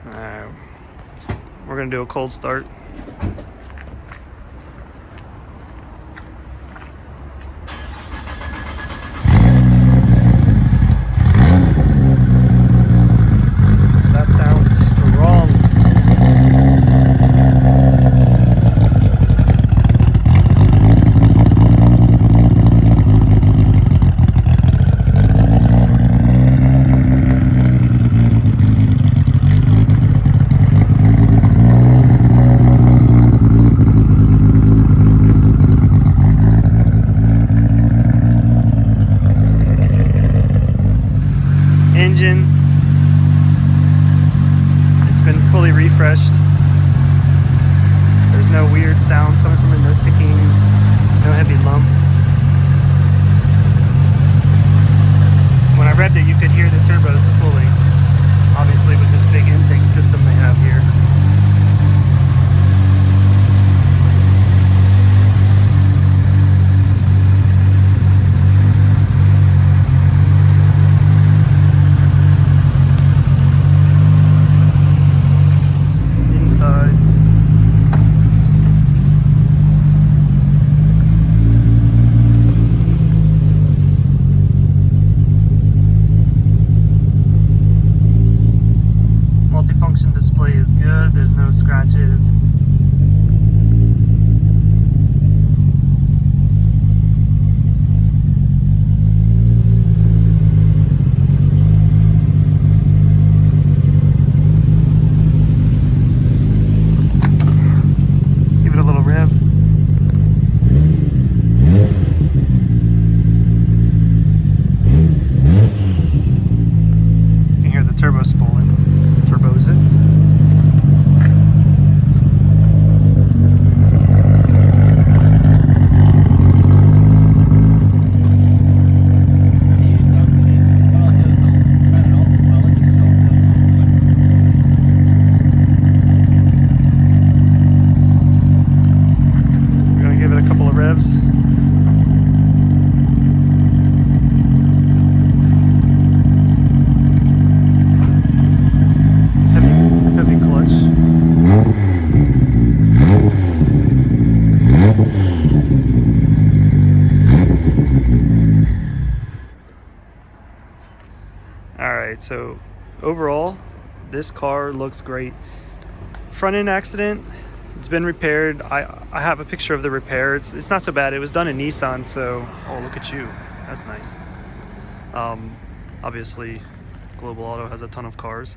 Alright, we're gonna do a cold start. That sounds strong. Engine, it's been fully refreshed. There's no weird sounds coming from it, no ticking, no heavy lump. When I revved it, you could hear the turbos fully, obviously with this big intake system they have here. Multifunction display is good, there's no scratches. Give it a little rev. You can hear the turbo spooling. Turbos it. We're gonna give it a couple of revs. Heavy clutch. Alright, so overall, this car looks great. Front end accident, it's been repaired. I have a picture of the repair. It's not so bad. It was done in Nissan, so oh, look at you. That's nice. Obviously, Global Auto has a ton of cars.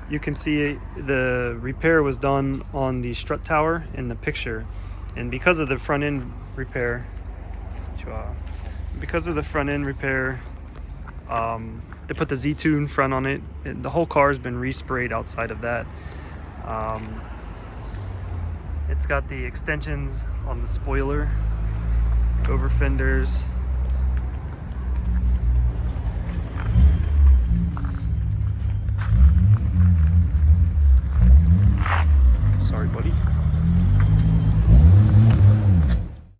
You can see the repair was done on the strut tower in the picture, and because of the front end repair, they put the Z-Tune front on it. The whole car has been resprayed outside of that. It's got the extensions on the spoiler, over fenders,